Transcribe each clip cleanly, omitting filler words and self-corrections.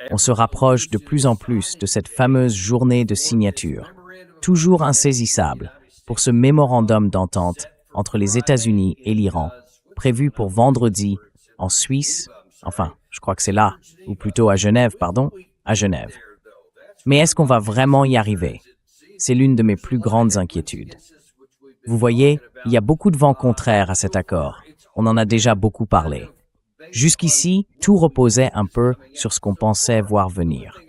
On se rapproche de plus en plus de cette fameuse journée de signature, toujours insaisissable, pour ce mémorandum d'entente entre les États-Unis et l'Iran, prévu pour vendredi en Suisse, enfin, je crois que c'est là, ou plutôt à Genève, à Genève. Mais est-ce qu'on va vraiment y arriver? C'est l'une de mes plus grandes inquiétudes. Vous voyez, il y a beaucoup de vents contraires à cet accord. On en a déjà beaucoup parlé. Jusqu'ici, tout reposait un peu sur ce qu'on pensait voir venir.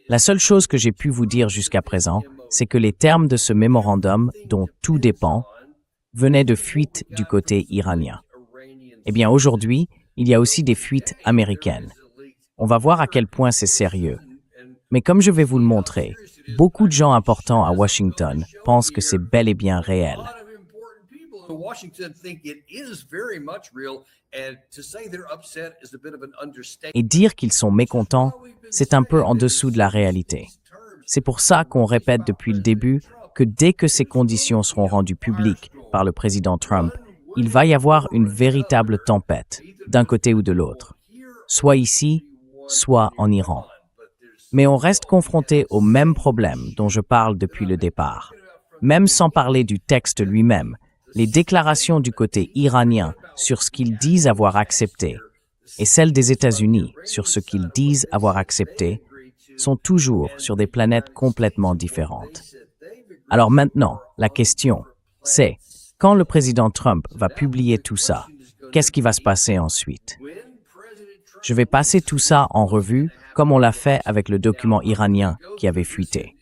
La seule chose que j'ai pu vous dire jusqu'à présent, c'est que les termes de ce mémorandum, dont tout dépend, venaient de fuites du côté iranien. Eh bien, aujourd'hui, il y a aussi des fuites américaines. On va voir à quel point c'est sérieux. Mais comme je vais vous le montrer, beaucoup de gens importants à Washington pensent que c'est bel et bien réel. Et dire qu'ils sont mécontents, c'est un peu en dessous de la réalité. C'est pour ça qu'on répète depuis le début que dès que ces conditions seront rendues publiques par le président Trump, il va y avoir une véritable tempête, d'un côté ou de l'autre, soit ici, soit en Iran. Mais on reste confronté au même problème dont je parle depuis le départ. Même sans parler du texte lui-même, les déclarations du côté iranien sur ce qu'ils disent avoir accepté et celles des États-Unis sur ce qu'ils disent avoir accepté sont toujours sur des planètes complètement différentes. Alors maintenant, la question, c'est quand le président Trump va publier tout ça, qu'est-ce qui va se passer ensuite? Je vais passer tout ça en revue comme on l'a fait avec le document iranien qui avait fuité.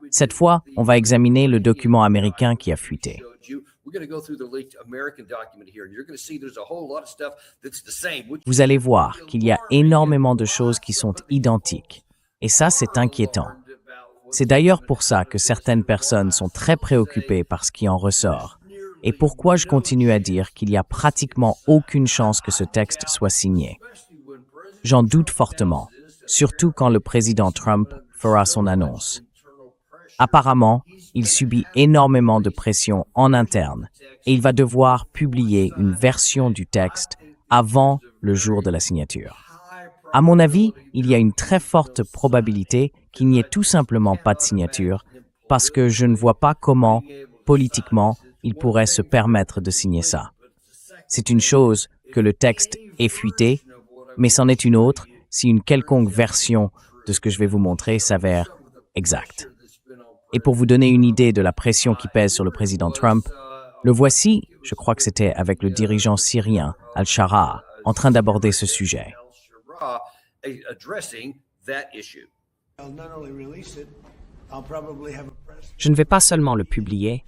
Cette fois, on va examiner le document américain qui a fuité. Vous allez voir qu'il y a énormément de choses qui sont identiques. Et ça, c'est inquiétant. C'est d'ailleurs pour ça que certaines personnes sont très préoccupées par ce qui en ressort. Et pourquoi je continue à dire qu'il n'y a pratiquement aucune chance que ce texte soit signé. J'en doute fortement, surtout quand le président Trump fera son annonce. Apparemment, il subit énormément de pression en interne et il va devoir publier une version du texte avant le jour de la signature. À mon avis, il y a une très forte probabilité qu'il n'y ait tout simplement pas de signature parce que je ne vois pas comment, politiquement, il pourrait se permettre de signer ça. C'est une chose que le texte est fuité, mais c'en est une autre si une quelconque version de ce que je vais vous montrer s'avère exacte. Et pour vous donner une idée de la pression qui pèse sur le président Trump, le voici, je crois que c'était avec le dirigeant syrien Al-Shara, en train d'aborder ce sujet. Je ne vais pas seulement le publier,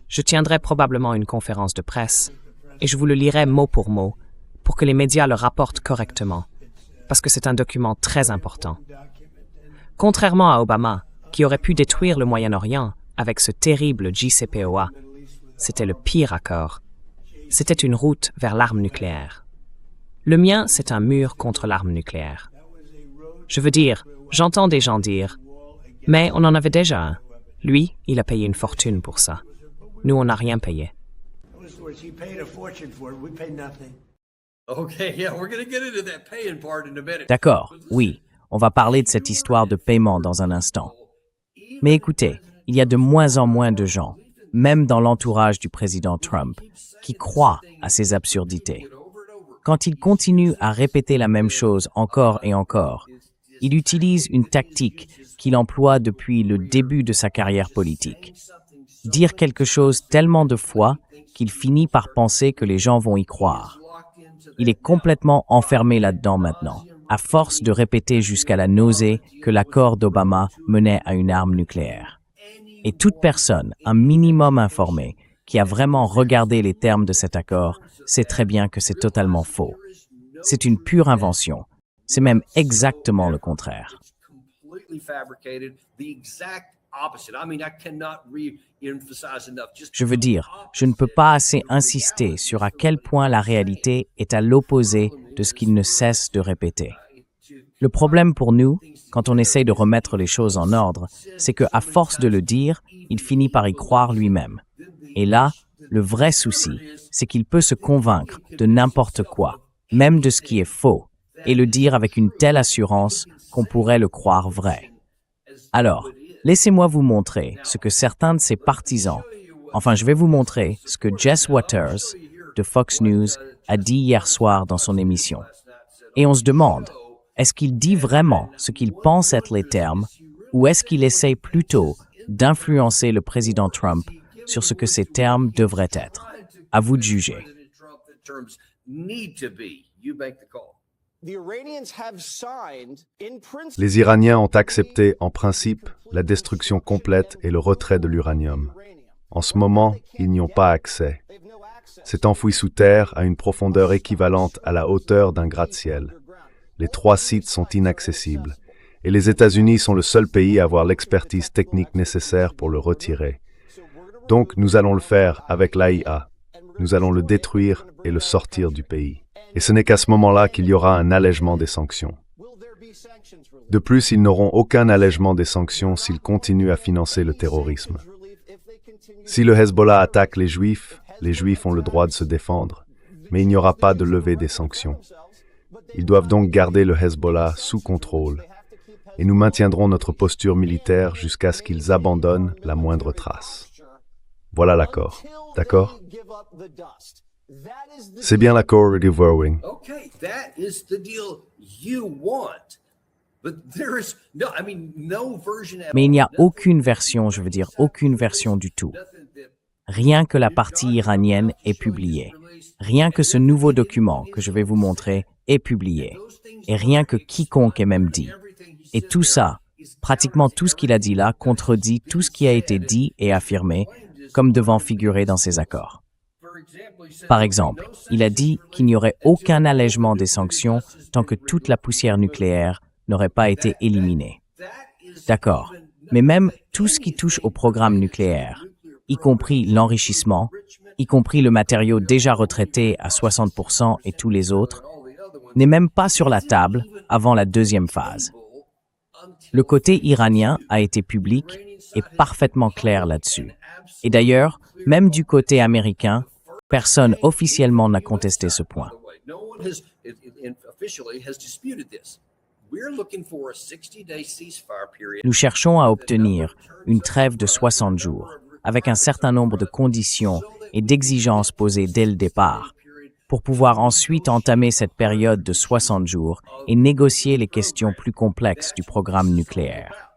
je tiendrai probablement une conférence de presse et je vous le lirai mot pour que les médias le rapportent correctement, parce que c'est un document très important. Contrairement à Obama, qui aurait pu détruire le Moyen-Orient avec ce terrible JCPOA, c'était le pire accord. C'était une route vers l'arme nucléaire. Le mien, c'est un mur contre l'arme nucléaire. Je veux dire, j'entends des gens dire « Mais on en avait déjà un. Lui, il a payé une fortune pour ça. Nous, on n'a rien payé. » D'accord, oui, on va parler de cette histoire de paiement dans un instant. Mais écoutez, il y a de moins en moins de gens, même dans l'entourage du président Trump, qui croient à ces absurdités. Quand il continue à répéter la même chose encore et encore, il utilise une tactique qu'il emploie depuis le début de sa carrière politique. Dire quelque chose tellement de fois qu'il finit par penser que les gens vont y croire. Il est complètement enfermé là-dedans maintenant, à force de répéter jusqu'à la nausée que l'accord d'Obama menait à une arme nucléaire. Et toute personne, un minimum informée, qui a vraiment regardé les termes de cet accord, sait très bien que c'est totalement faux. C'est une pure invention. C'est même exactement le contraire. Je veux dire, je ne peux pas assez insister sur à quel point la réalité est à l'opposé de ce qu'il ne cesse de répéter. Le problème pour nous, quand on essaye de remettre les choses en ordre, c'est qu'à force de le dire, il finit par y croire lui-même. Et là, le vrai souci, c'est qu'il peut se convaincre de n'importe quoi, même de ce qui est faux, et le dire avec une telle assurance qu'on pourrait le croire vrai. Alors, laissez-moi vous montrer ce que certains de ses partisans, enfin je vais vous montrer ce que Jess Waters de Fox News a dit hier soir dans son émission. Et on se demande, est-ce qu'il dit vraiment ce qu'il pense être les termes, ou est-ce qu'il essaye plutôt d'influencer le président Trump sur ce que ces termes devraient être? À vous de juger. Les Iraniens ont accepté en principe la destruction complète et le retrait de l'uranium. En ce moment, ils n'y ont pas accès. C'est enfoui sous terre à une profondeur équivalente à la hauteur d'un gratte-ciel. Les 3 sites sont inaccessibles et les États-Unis sont le seul pays à avoir l'expertise technique nécessaire pour le retirer. Donc nous allons le faire avec l'AIA. Nous allons le détruire et le sortir du pays. Et ce n'est qu'à ce moment-là qu'il y aura un allègement des sanctions. De plus, ils n'auront aucun allègement des sanctions s'ils continuent à financer le terrorisme. Si le Hezbollah attaque les Juifs ont le droit de se défendre, mais il n'y aura pas de levée des sanctions. Ils doivent donc garder le Hezbollah sous contrôle, et nous maintiendrons notre posture militaire jusqu'à ce qu'ils abandonnent la moindre trace. Voilà l'accord. D'accord? C'est bien l'accord, Rudy Verwing. Mais il n'y a aucune version, aucune version du tout. Rien que la partie iranienne est publiée. Rien que ce nouveau document que je vais vous montrer est publié. Et rien que quiconque est même dit. Et tout ça, pratiquement tout ce qu'il a dit là, contredit tout ce qui a été dit et affirmé, comme devant figurer dans ces accords. Par exemple, il a dit qu'il n'y aurait aucun allègement des sanctions tant que toute la poussière nucléaire n'aurait pas été éliminée. D'accord, mais même tout ce qui touche au programme nucléaire, y compris l'enrichissement, y compris le matériau déjà retraité à 60% et tous les autres, n'est même pas sur la table avant la deuxième phase. Le côté iranien a été public et parfaitement clair là-dessus. Et d'ailleurs, même du côté américain, personne officiellement n'a contesté ce point. Nous cherchons à obtenir une trêve de 60 jours, avec un certain nombre de conditions et d'exigences posées dès le départ, pour pouvoir ensuite entamer cette période de 60 jours et négocier les questions plus complexes du programme nucléaire.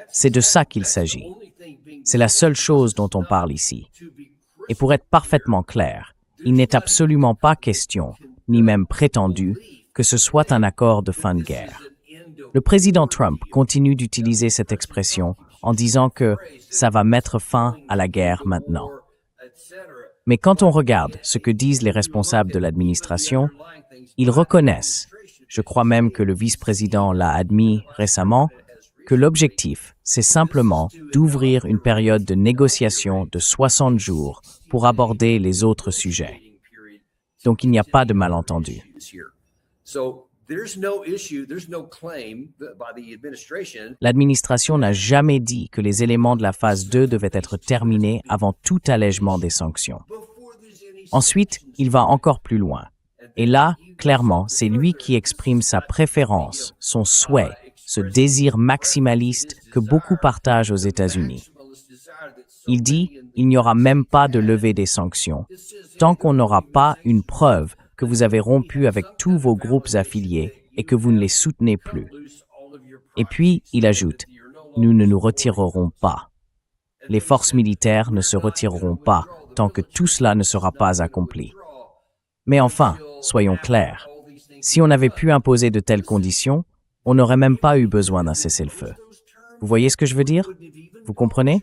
C'est de ça qu'il s'agit. C'est la seule chose dont on parle ici. Et pour être parfaitement clair, il n'est absolument pas question, ni même prétendu, que ce soit un accord de fin de guerre. Le président Trump continue d'utiliser cette expression en disant que ça va mettre fin à la guerre maintenant. Mais quand on regarde ce que disent les responsables de l'administration, ils reconnaissent, je crois même que le vice-président l'a admis récemment, que l'objectif, c'est simplement d'ouvrir une période de négociation de 60 jours pour aborder les autres sujets. Donc il n'y a pas de malentendu. L'administration n'a jamais dit que les éléments de la phase 2 devaient être terminés avant tout allègement des sanctions. Ensuite, il va encore plus loin. Et là, clairement, c'est lui qui exprime sa préférence, son souhait, ce désir maximaliste que beaucoup partagent aux États-Unis. Il dit, il n'y aura même pas de levée des sanctions, tant qu'on n'aura pas une preuve que vous avez rompu avec tous vos groupes affiliés et que vous ne les soutenez plus. Et puis, il ajoute, nous ne nous retirerons pas. Les forces militaires ne se retireront pas tant que tout cela ne sera pas accompli. Mais enfin, soyons clairs, si on avait pu imposer de telles conditions, on n'aurait même pas eu besoin d'un cessez-le-feu. Vous voyez ce que je veux dire? Vous comprenez?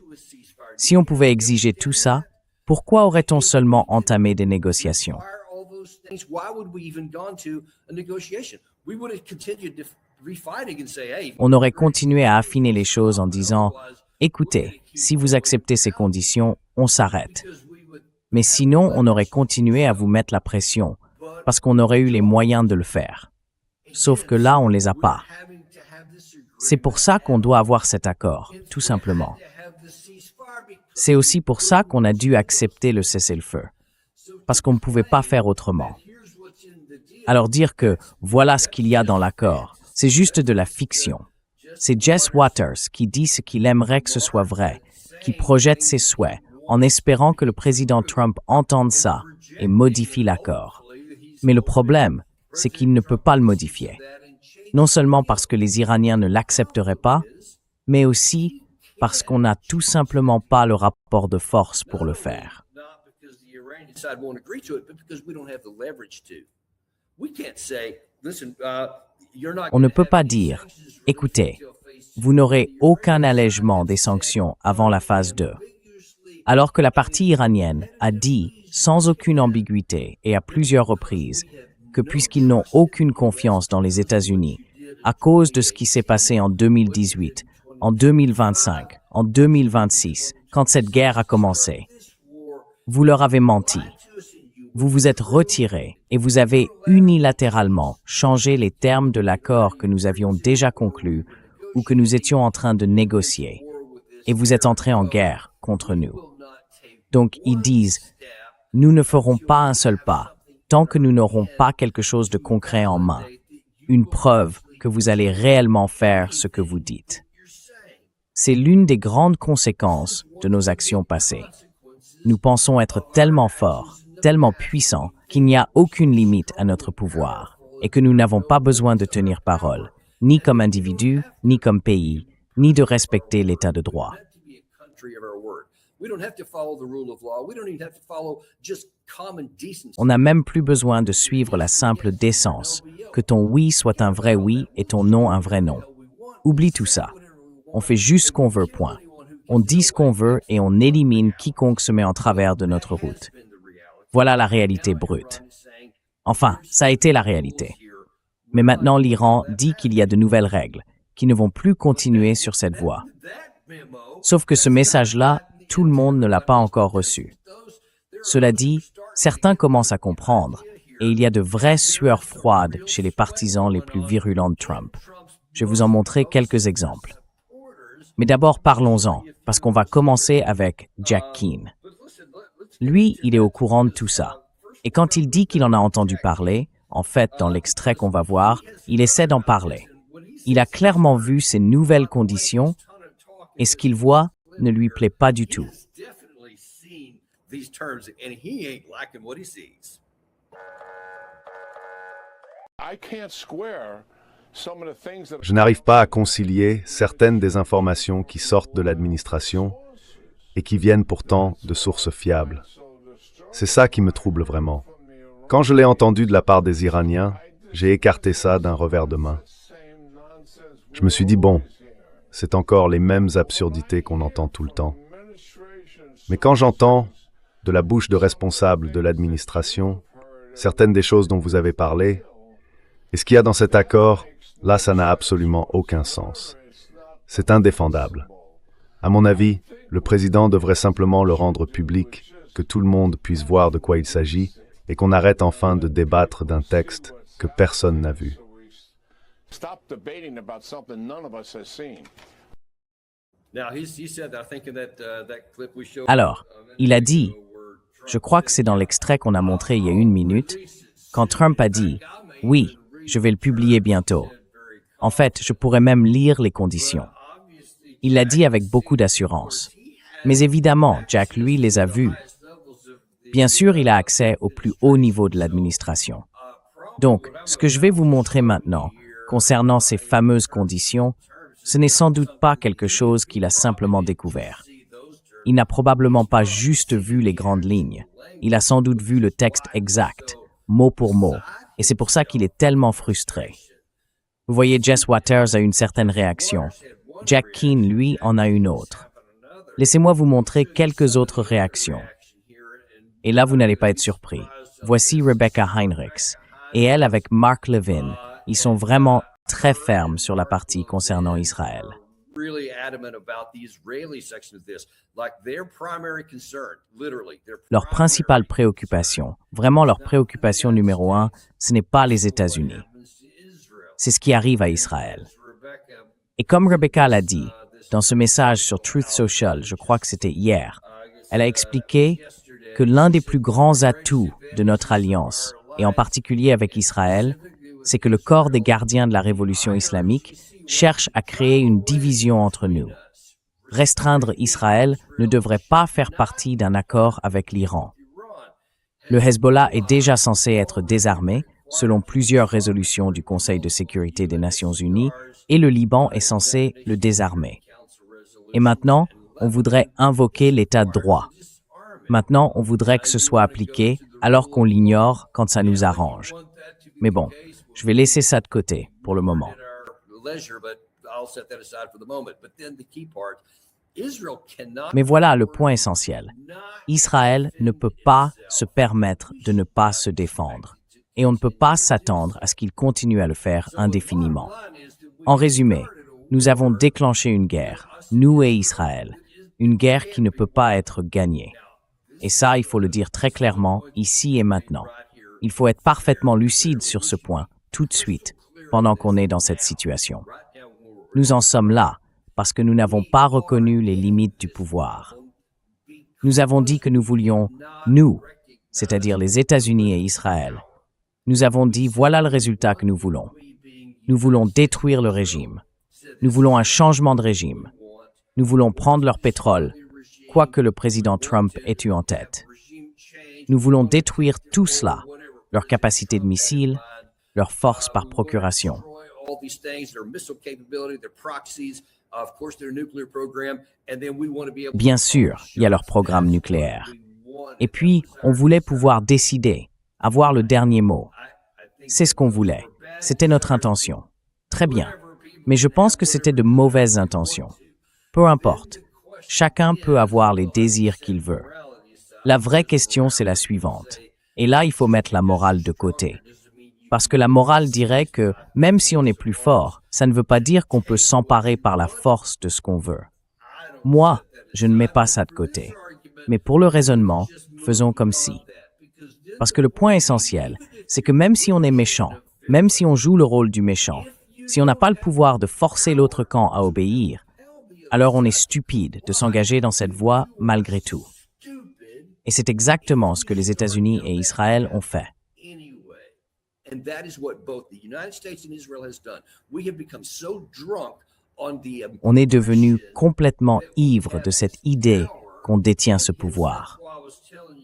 Si on pouvait exiger tout ça, pourquoi aurait-on seulement entamé des négociations? On aurait continué à affiner les choses en disant « Écoutez, si vous acceptez ces conditions, on s'arrête. » Mais sinon, on aurait continué à vous mettre la pression, parce qu'on aurait eu les moyens de le faire. Sauf que là, on ne les a pas. C'est pour ça qu'on doit avoir cet accord, tout simplement. C'est aussi pour ça qu'on a dû accepter le cessez-le-feu, parce qu'on ne pouvait pas faire autrement. Alors dire que voilà ce qu'il y a dans l'accord, c'est juste de la fiction. C'est Jess Waters qui dit ce qu'il aimerait que ce soit vrai, qui projette ses souhaits, en espérant que le président Trump entende ça et modifie l'accord. Mais le problème, c'est qu'il ne peut pas le modifier. Non seulement parce que les Iraniens ne l'accepteraient pas, mais aussi parce qu'on n'a tout simplement pas le rapport de force pour le faire. On ne peut pas dire, écoutez, vous n'aurez aucun allègement des sanctions avant la phase 2. Alors que la partie iranienne a dit, sans aucune ambiguïté et à plusieurs reprises, que puisqu'ils n'ont aucune confiance dans les États-Unis, à cause de ce qui s'est passé en 2018, en 2025, en 2026, quand cette guerre a commencé, vous leur avez menti. Vous vous êtes retiré et vous avez unilatéralement changé les termes de l'accord que nous avions déjà conclu ou que nous étions en train de négocier. Et vous êtes entré en guerre contre nous. Donc ils disent, nous ne ferons pas un seul pas tant que nous n'aurons pas quelque chose de concret en main, une preuve que vous allez réellement faire ce que vous dites. C'est l'une des grandes conséquences de nos actions passées. Nous pensons être tellement forts, tellement puissants, qu'il n'y a aucune limite à notre pouvoir et que nous n'avons pas besoin de tenir parole, ni comme individu, ni comme pays, ni de respecter l'état de droit. On n'a même plus besoin de suivre la simple décence, que ton oui soit un vrai oui et ton non un vrai non. Oublie tout ça. On fait juste ce qu'on veut, point. On dit ce qu'on veut et on élimine quiconque se met en travers de notre route. Voilà la réalité brute. Enfin, ça a été la réalité. Mais maintenant, l'Iran dit qu'il y a de nouvelles règles, qui ne vont plus continuer sur cette voie. Sauf que ce message-là, tout le monde ne l'a pas encore reçu. Cela dit, certains commencent à comprendre, et il y a de vraies sueurs froides chez les partisans les plus virulents de Trump. Je vais vous en montrer quelques exemples. Mais d'abord, parlons-en, parce qu'on va commencer avec Jack Keane. Lui, il est au courant de tout ça. Et quand il dit qu'il en a entendu parler, en fait, dans l'extrait qu'on va voir, il essaie d'en parler. Il a clairement vu ces nouvelles conditions, et ce qu'il voit ne lui plaît pas du tout. Je n'arrive pas à concilier certaines des informations qui sortent de l'administration et qui viennent pourtant de sources fiables. C'est ça qui me trouble vraiment. Quand je l'ai entendu de la part des Iraniens, j'ai écarté ça d'un revers de main. Je me suis dit, bon, c'est encore les mêmes absurdités qu'on entend tout le temps. Mais quand j'entends, de la bouche de responsables de l'administration, certaines des choses dont vous avez parlé, et ce qu'il y a dans cet accord, là, ça n'a absolument aucun sens. C'est indéfendable. À mon avis, le président devrait simplement le rendre public, que tout le monde puisse voir de quoi il s'agit, et qu'on arrête enfin de débattre d'un texte que personne n'a vu. Alors, il a dit, je crois que c'est dans l'extrait qu'on a montré il y a 1 minute, quand Trump a dit « Oui, je vais le publier bientôt ». En fait, je pourrais même lire les conditions. Il l'a dit avec beaucoup d'assurance. Mais évidemment, Jack, lui, les a vus. Bien sûr, il a accès au plus haut niveau de l'administration. Donc, ce que je vais vous montrer maintenant, concernant ces fameuses conditions, ce n'est sans doute pas quelque chose qu'il a simplement découvert. Il n'a probablement pas juste vu les grandes lignes. Il a sans doute vu le texte exact, mot pour mot, et c'est pour ça qu'il est tellement frustré. Vous voyez, Jess Waters a une certaine réaction. Jack Keane, lui, en a une autre. Laissez-moi vous montrer quelques autres réactions. Et là, vous n'allez pas être surpris. Voici Rebecca Heinrichs. Et elle, avec Mark Levin, ils sont vraiment très fermes sur la partie concernant Israël. Leur principale préoccupation, vraiment leur préoccupation numéro 1, ce n'est pas les États-Unis. C'est ce qui arrive à Israël. Et comme Rebecca l'a dit, dans ce message sur Truth Social, je crois que c'était hier, elle a expliqué que l'un des plus grands atouts de notre alliance, et en particulier avec Israël, c'est que le corps des gardiens de la révolution islamique cherche à créer une division entre nous. Restreindre Israël ne devrait pas faire partie d'un accord avec l'Iran. Le Hezbollah est déjà censé être désarmé, selon plusieurs résolutions du Conseil de sécurité des Nations Unies, et le Liban est censé le désarmer. Et maintenant, on voudrait invoquer l'état de droit. Maintenant, on voudrait que ce soit appliqué, alors qu'on l'ignore quand ça nous arrange. Mais bon, je vais laisser ça de côté pour le moment. Mais voilà le point essentiel. Israël ne peut pas se permettre de ne pas se défendre. Et on ne peut pas s'attendre à ce qu'il continue à le faire indéfiniment. En résumé, nous avons déclenché une guerre, nous et Israël, une guerre qui ne peut pas être gagnée. Et ça, il faut le dire très clairement, ici et maintenant. Il faut être parfaitement lucide sur ce point, tout de suite, pendant qu'on est dans cette situation. Nous en sommes là, parce que nous n'avons pas reconnu les limites du pouvoir. Nous avons dit que nous voulions, nous, c'est-à-dire les États-Unis et Israël. Nous avons dit, voilà le résultat que nous voulons. Nous voulons détruire le régime. Nous voulons un changement de régime. Nous voulons prendre leur pétrole, quoi que le président Trump ait eu en tête. Nous voulons détruire tout cela, leur capacité de missiles, leur force par procuration. Bien sûr, il y a leur programme nucléaire. Et puis, on voulait pouvoir décider, avoir le dernier mot. C'est ce qu'on voulait. C'était notre intention. Très bien. Mais je pense que c'était de mauvaises intentions. Peu importe. Chacun peut avoir les désirs qu'il veut. La vraie question, c'est la suivante. Et là, il faut mettre la morale de côté. Parce que la morale dirait que, même si on est plus fort, ça ne veut pas dire qu'on peut s'emparer par la force de ce qu'on veut. Moi, je ne mets pas ça de côté. Mais pour le raisonnement, faisons comme si. Parce que le point essentiel, c'est que même si on est méchant, même si on joue le rôle du méchant, si on n'a pas le pouvoir de forcer l'autre camp à obéir, alors on est stupide de s'engager dans cette voie malgré tout. Et c'est exactement ce que les États-Unis et Israël ont fait. On est devenu complètement ivre de cette idée qu'on détient ce pouvoir.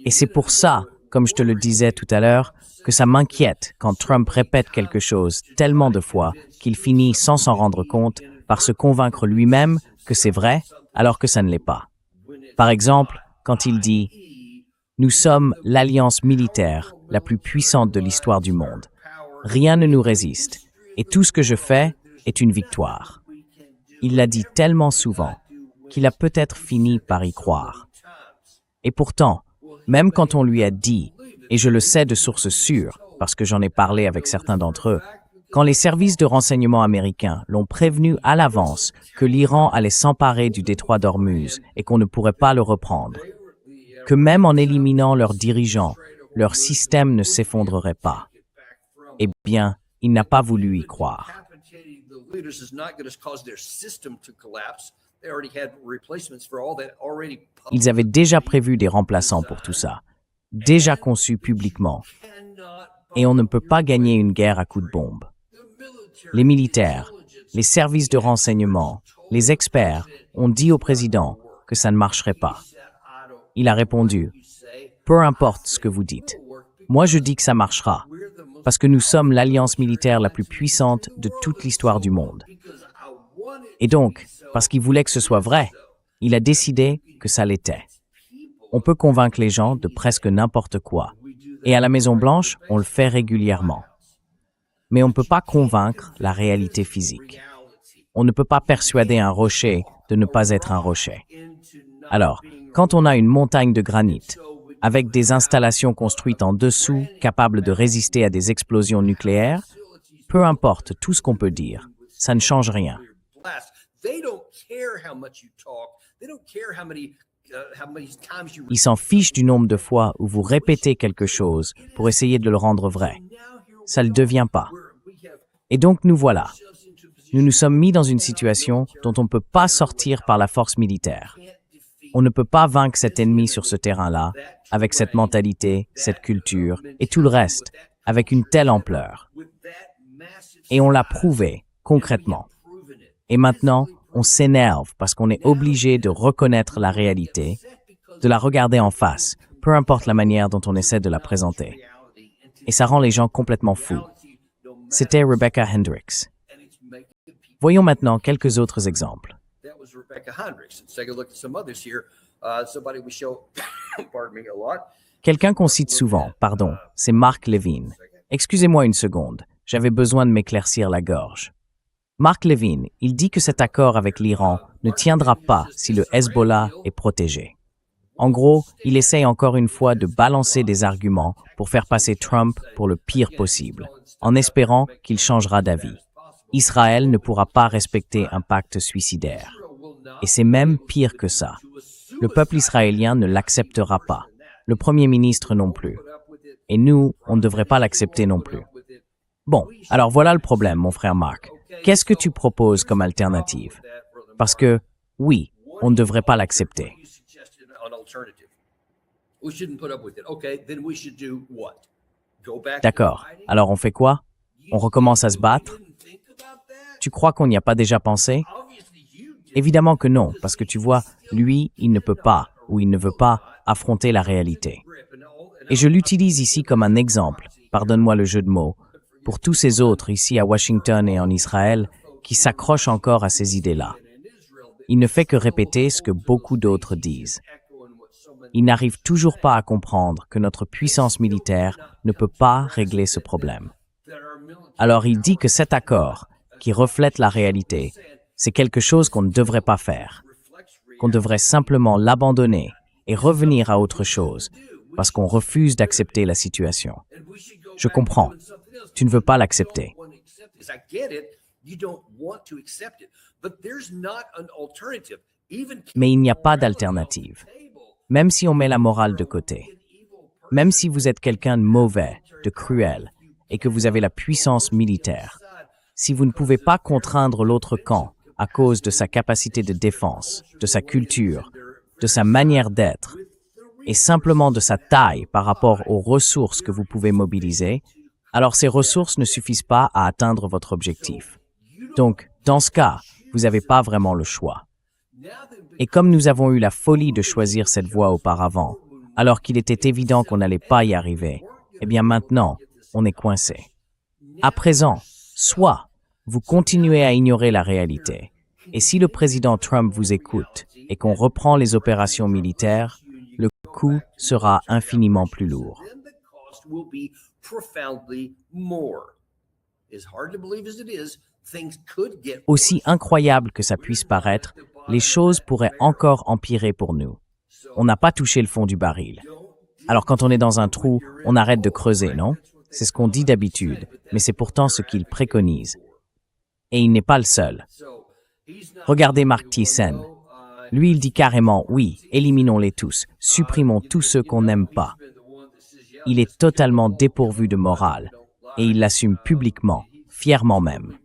Et c'est pour ça, comme je te le disais tout à l'heure, que ça m'inquiète quand Trump répète quelque chose tellement de fois qu'il finit sans s'en rendre compte par se convaincre lui-même que c'est vrai alors que ça ne l'est pas. Par exemple, quand il dit « Nous sommes l'alliance militaire la plus puissante de l'histoire du monde. Rien ne nous résiste, et tout ce que je fais est une victoire. » Il l'a dit tellement souvent qu'il a peut-être fini par y croire. Et pourtant, même quand on lui a dit, et je le sais de sources sûres, parce que j'en ai parlé avec certains d'entre eux, quand les services de renseignement américains l'ont prévenu à l'avance que l'Iran allait s'emparer du détroit d'Ormuz et qu'on ne pourrait pas le reprendre, que même en éliminant leurs dirigeants, leur système ne s'effondrerait pas. Eh bien, il n'a pas voulu y croire. Ils avaient déjà prévu des remplaçants pour tout ça, déjà conçus publiquement. Et on ne peut pas gagner une guerre à coups de bombe. Les militaires, les services de renseignement, les experts ont dit au président que ça ne marcherait pas. Il a répondu, « Peu importe ce que vous dites. Moi, je dis que ça marchera, parce que nous sommes l'alliance militaire la plus puissante de toute l'histoire du monde. » Et donc, parce qu'il voulait que ce soit vrai, il a décidé que ça l'était. On peut convaincre les gens de presque n'importe quoi. Et à la Maison-Blanche, on le fait régulièrement. Mais on ne peut pas convaincre la réalité physique. On ne peut pas persuader un rocher de ne pas être un rocher. Alors, quand on a une montagne de granit, avec des installations construites en dessous, capables de résister à des explosions nucléaires, peu importe tout ce qu'on peut dire, ça ne change rien. Ils s'en fichent du nombre de fois où vous répétez quelque chose pour essayer de le rendre vrai. Ça ne le devient pas. Et donc nous voilà. Nous nous sommes mis dans une situation dont on ne peut pas sortir par la force militaire. On ne peut pas vaincre cet ennemi sur ce terrain-là, avec cette mentalité, cette culture et tout le reste, avec une telle ampleur. Et on l'a prouvé, concrètement. Et maintenant, on s'énerve parce qu'on est obligé de reconnaître la réalité, de la regarder en face, peu importe la manière dont on essaie de la présenter. Et ça rend les gens complètement fous. C'était Rebecca Hendricks. Voyons maintenant quelques autres exemples. Quelqu'un qu'on cite souvent, c'est Mark Levin. Excusez-moi une seconde, j'avais besoin de m'éclaircir la gorge. Mark Levin, il dit que cet accord avec l'Iran ne tiendra pas si le Hezbollah est protégé. En gros, il essaye encore une fois de balancer des arguments pour faire passer Trump pour le pire possible, en espérant qu'il changera d'avis. Israël ne pourra pas respecter un pacte suicidaire. Et c'est même pire que ça. Le peuple israélien ne l'acceptera pas. Le Premier ministre non plus. Et nous, on ne devrait pas l'accepter non plus. Bon, alors voilà le problème, mon frère Mark. Qu'est-ce que tu proposes comme alternative? Parce que, oui, on ne devrait pas l'accepter. D'accord, alors on fait quoi? On recommence à se battre? Tu crois qu'on n'y a pas déjà pensé? Évidemment que non, parce que tu vois, lui, il ne peut pas, ou il ne veut pas, affronter la réalité. Et je l'utilise ici comme un exemple, pardonne-moi le jeu de mots, pour tous ces autres ici à Washington et en Israël qui s'accrochent encore à ces idées-là. Il ne fait que répéter ce que beaucoup d'autres disent. Il n'arrive toujours pas à comprendre que notre puissance militaire ne peut pas régler ce problème. Alors il dit que cet accord, qui reflète la réalité, c'est quelque chose qu'on ne devrait pas faire, qu'on devrait simplement l'abandonner et revenir à autre chose, parce qu'on refuse d'accepter la situation. Je comprends. Tu ne veux pas l'accepter. Mais il n'y a pas d'alternative. Même si on met la morale de côté. Même si vous êtes quelqu'un de mauvais, de cruel, et que vous avez la puissance militaire, si vous ne pouvez pas contraindre l'autre camp à cause de sa capacité de défense, de sa culture, de sa manière d'être, et simplement de sa taille par rapport aux ressources que vous pouvez mobiliser, alors ces ressources ne suffisent pas à atteindre votre objectif. Donc, dans ce cas, vous n'avez pas vraiment le choix. Et comme nous avons eu la folie de choisir cette voie auparavant, alors qu'il était évident qu'on n'allait pas y arriver, eh bien maintenant, on est coincé. À présent, soit vous continuez à ignorer la réalité, et si le président Trump vous écoute et qu'on reprend les opérations militaires, le coût sera infiniment plus lourd. Aussi incroyable que ça puisse paraître, les choses pourraient encore empirer pour nous. On n'a pas touché le fond du baril. Alors quand on est dans un trou, on arrête de creuser, non? C'est ce qu'on dit d'habitude, mais c'est pourtant ce qu'il préconise. Et il n'est pas le seul. Regardez Mark Thiessen. Lui, il dit carrément, oui, éliminons-les tous, supprimons tous ceux qu'on n'aime pas. Il est totalement dépourvu de morale, et il l'assume publiquement, fièrement même.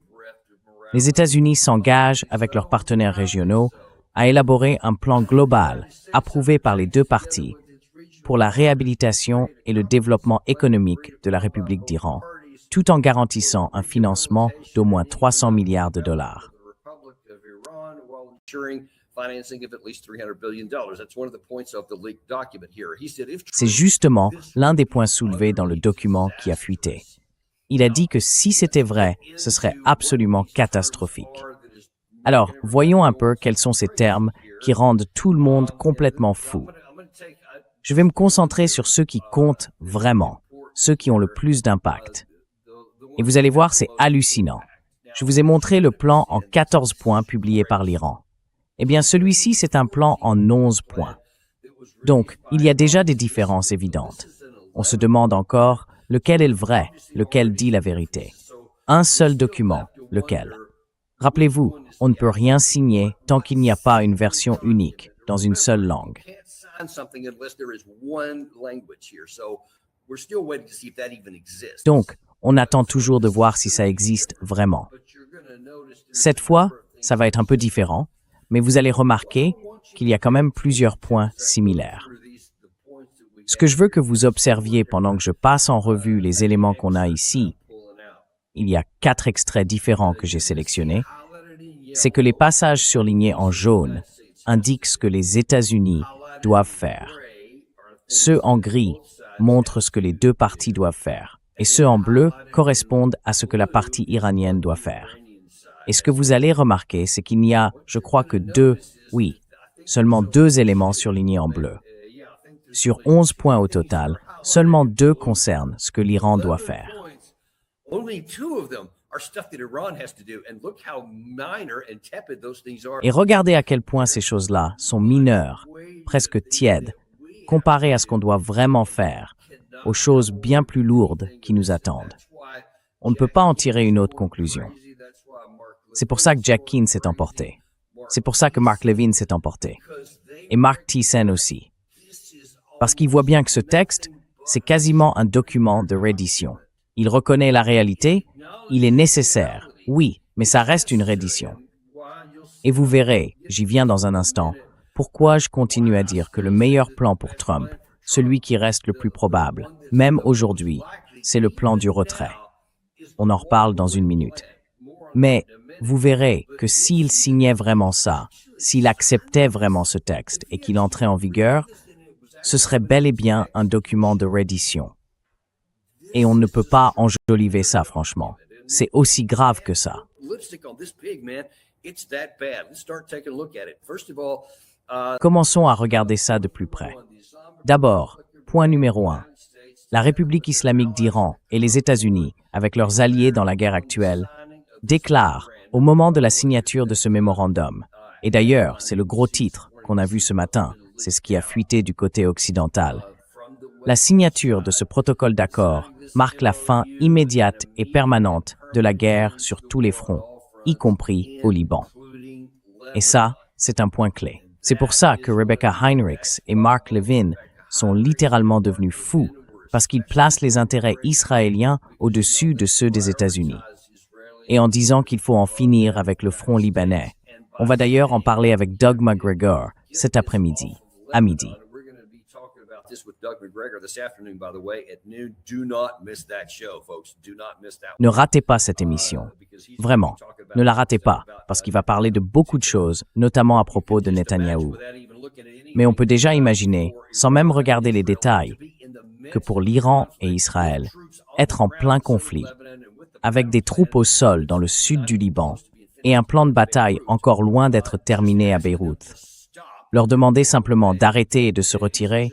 Les États-Unis s'engagent avec leurs partenaires régionaux à élaborer un plan global, approuvé par les deux parties, pour la réhabilitation et le développement économique de la République d'Iran, tout en garantissant un financement d'au moins 300 milliards de dollars. C'est justement l'un des points soulevés dans le document qui a fuité. Il a dit que si c'était vrai, ce serait absolument catastrophique. Alors, voyons un peu quels sont ces termes qui rendent tout le monde complètement fou. Je vais me concentrer sur ceux qui comptent vraiment, ceux qui ont le plus d'impact. Et vous allez voir, c'est hallucinant. Je vous ai montré le plan en 14 points publié par l'Iran. Eh bien, celui-ci, c'est un plan en 11 points. Donc, il y a déjà des différences évidentes. On se demande encore lequel est le vrai, lequel dit la vérité. Un seul document, lequel? Rappelez-vous, on ne peut rien signer tant qu'il n'y a pas une version unique, dans une seule langue. Donc, on attend toujours de voir si ça existe vraiment. Cette fois, ça va être un peu différent, mais vous allez remarquer qu'il y a quand même plusieurs points similaires. Ce que je veux que vous observiez pendant que je passe en revue les éléments qu'on a ici, il y a 4 extraits différents que j'ai sélectionnés, c'est que les passages surlignés en jaune indiquent ce que les États-Unis doivent faire. Ceux en gris montrent ce que les deux parties doivent faire, et ceux en bleu correspondent à ce que la partie iranienne doit faire. Et ce que vous allez remarquer, c'est qu'il n'y a, je crois que seulement 2 éléments surlignés en bleu. Sur 11 points au total, seulement 2 concernent ce que l'Iran doit faire. Et regardez à quel point ces choses-là sont mineures, presque tièdes, comparées à ce qu'on doit vraiment faire, aux choses bien plus lourdes qui nous attendent. On ne peut pas en tirer une autre conclusion. C'est pour ça que Jack Keane s'est emporté. C'est pour ça que Mark Levin s'est emporté. Et Mark Thiessen aussi. Parce qu'il voit bien que ce texte, c'est quasiment un document de reddition. Il reconnaît la réalité, il est nécessaire, oui, mais ça reste une reddition. Et vous verrez, j'y viens dans un instant, pourquoi je continue à dire que le meilleur plan pour Trump, celui qui reste le plus probable, même aujourd'hui, c'est le plan du retrait. On en reparle dans une minute. Mais vous verrez que s'il signait vraiment ça, s'il acceptait vraiment ce texte et qu'il entrait en vigueur, ce serait bel et bien un document de reddition. Et on ne peut pas enjoliver ça, franchement. C'est aussi grave que ça. Commençons à regarder ça de plus près. D'abord, point numéro 1. La République islamique d'Iran et les États-Unis, avec leurs alliés dans la guerre actuelle, déclarent, au moment de la signature de ce mémorandum, et d'ailleurs, c'est le gros titre qu'on a vu ce matin, c'est ce qui a fuité du côté occidental, la signature de ce protocole d'accord marque la fin immédiate et permanente de la guerre sur tous les fronts, y compris au Liban. Et ça, c'est un point clé. C'est pour ça que Rebecca Heinrichs et Mark Levin sont littéralement devenus fous, parce qu'ils placent les intérêts israéliens au-dessus de ceux des États-Unis. Et en disant qu'il faut en finir avec le front libanais. On va d'ailleurs en parler avec Doug McGregor cet après-midi, à midi. Ne ratez pas cette émission. Vraiment, ne la ratez pas, parce qu'il va parler de beaucoup de choses, notamment à propos de Netanyahou. Mais on peut déjà imaginer, sans même regarder les détails, que pour l'Iran et Israël, être en plein conflit, avec des troupes au sol dans le sud du Liban, et un plan de bataille encore loin d'être terminé à Beyrouth, leur demander simplement d'arrêter et de se retirer,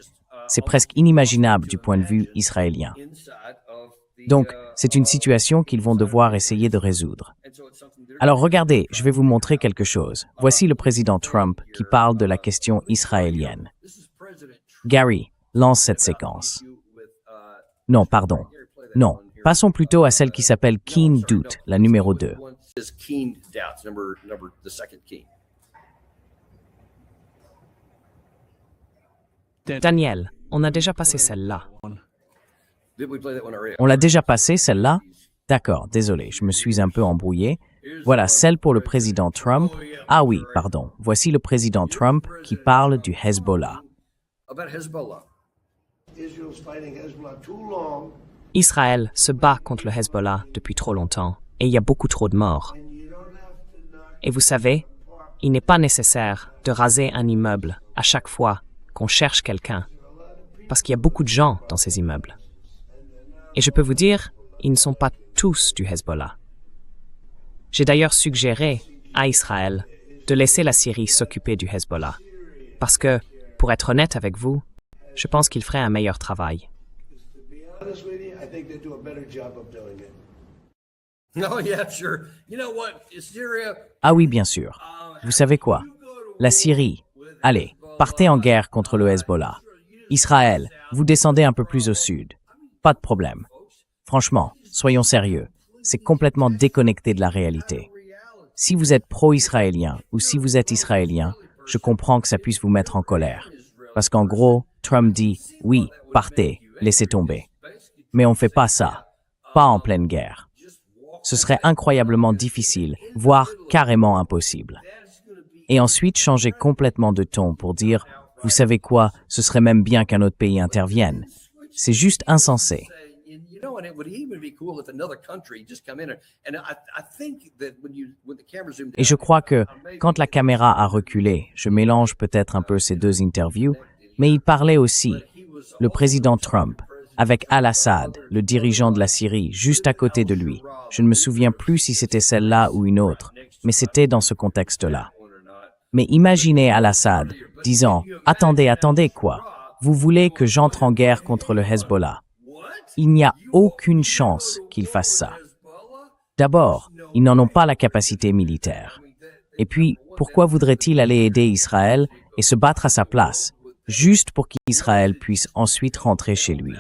c'est presque inimaginable du point de vue israélien. Donc, c'est une situation qu'ils vont devoir essayer de résoudre. Alors regardez, je vais vous montrer quelque chose. Voici le président Trump qui parle de la question israélienne. Gary, lance cette séquence. Non, pardon. Non, passons plutôt à celle qui s'appelle Keen Doute, la numéro 2. Daniel, on a déjà passé celle-là. On l'a déjà passée, celle-là? D'accord, désolé, je me suis un peu embrouillé. Voilà, celle pour le président Trump. Ah oui, pardon. Voici le président Trump qui parle du Hezbollah. Israël se bat contre le Hezbollah depuis trop longtemps et il y a beaucoup trop de morts. Et vous savez, il n'est pas nécessaire de raser un immeuble à chaque fois qu'on cherche quelqu'un, parce qu'il y a beaucoup de gens dans ces immeubles. Et je peux vous dire, ils ne sont pas tous du Hezbollah. J'ai d'ailleurs suggéré à Israël de laisser la Syrie s'occuper du Hezbollah, parce que, pour être honnête avec vous, je pense qu'il ferait un meilleur travail. Ah oui, bien sûr. Vous savez quoi? La Syrie, allez, partez en guerre contre le Hezbollah. Israël, vous descendez un peu plus au sud. Pas de problème. Franchement, soyons sérieux. C'est complètement déconnecté de la réalité. Si vous êtes pro-israélien ou si vous êtes israélien, je comprends que ça puisse vous mettre en colère. Parce qu'en gros, Trump dit « oui, partez, laissez tomber ». Mais on ne fait pas ça. Pas en pleine guerre. Ce serait incroyablement difficile, voire carrément impossible. Et ensuite changer complètement de ton pour dire « Vous savez quoi, ce serait même bien qu'un autre pays intervienne. C'est juste insensé. Et je crois que, quand la caméra a reculé, je mélange peut-être un peu ces deux interviews, mais il parlait aussi, le président Trump, avec Al-Assad, le dirigeant de la Syrie, juste à côté de lui. Je ne me souviens plus si c'était celle-là ou une autre, mais c'était dans ce contexte-là. Mais imaginez Al-Assad disant « Attendez, quoi? Vous voulez que j'entre en guerre contre le Hezbollah ?» Il n'y a aucune chance qu'il fasse ça. D'abord, ils n'en ont pas la capacité militaire. Et puis, pourquoi voudrait-il aller aider Israël et se battre à sa place, juste pour qu'Israël puisse ensuite rentrer chez lui?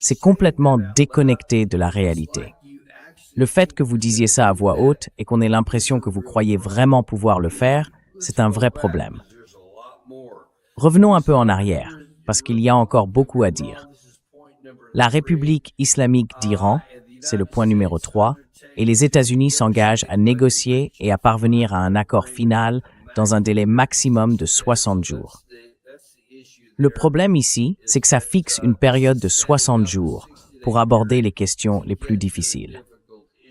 C'est complètement déconnecté de la réalité. Le fait que vous disiez ça à voix haute et qu'on ait l'impression que vous croyez vraiment pouvoir le faire, c'est un vrai problème. Revenons un peu en arrière, parce qu'il y a encore beaucoup à dire. La République islamique d'Iran, c'est le point numéro 3, et les États-Unis s'engagent à négocier et à parvenir à un accord final dans un délai maximum de 60 jours. Le problème ici, c'est que ça fixe une période de 60 jours pour aborder les questions les plus difficiles.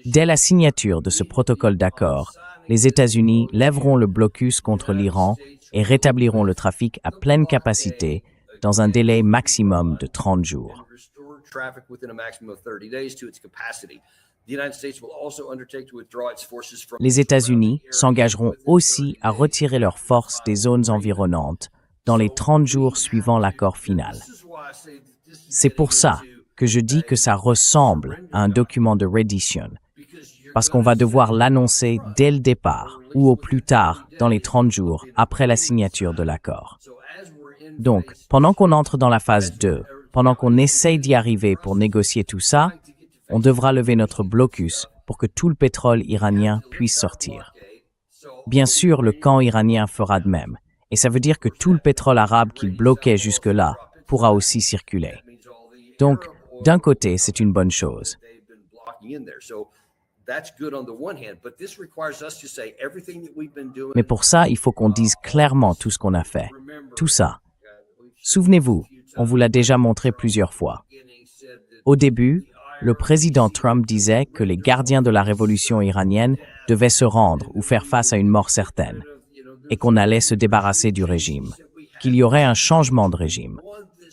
Dès la signature de ce protocole d'accord, les États-Unis lèveront le blocus contre l'Iran et rétabliront le trafic à pleine capacité dans un délai maximum de 30 jours. Les États-Unis s'engageront aussi à retirer leurs forces des zones environnantes dans les 30 jours suivant l'accord final. C'est pour ça que je dis que ça ressemble à un document de reddition, parce qu'on va devoir l'annoncer dès le départ ou au plus tard dans les 30 jours après la signature de l'accord. Donc, pendant qu'on entre dans la phase 2, pendant qu'on essaye d'y arriver pour négocier tout ça, on devra lever notre blocus pour que tout le pétrole iranien puisse sortir. Bien sûr, le camp iranien fera de même, et ça veut dire que tout le pétrole arabe qu'il bloquait jusque-là pourra aussi circuler. Donc, d'un côté, c'est une bonne chose. Mais pour ça, il faut qu'on dise clairement tout ce qu'on a fait. Tout ça. Souvenez-vous, on vous l'a déjà montré plusieurs fois. Au début, le président Trump disait que les gardiens de la révolution iranienne devaient se rendre ou faire face à une mort certaine, et qu'on allait se débarrasser du régime, qu'il y aurait un changement de régime.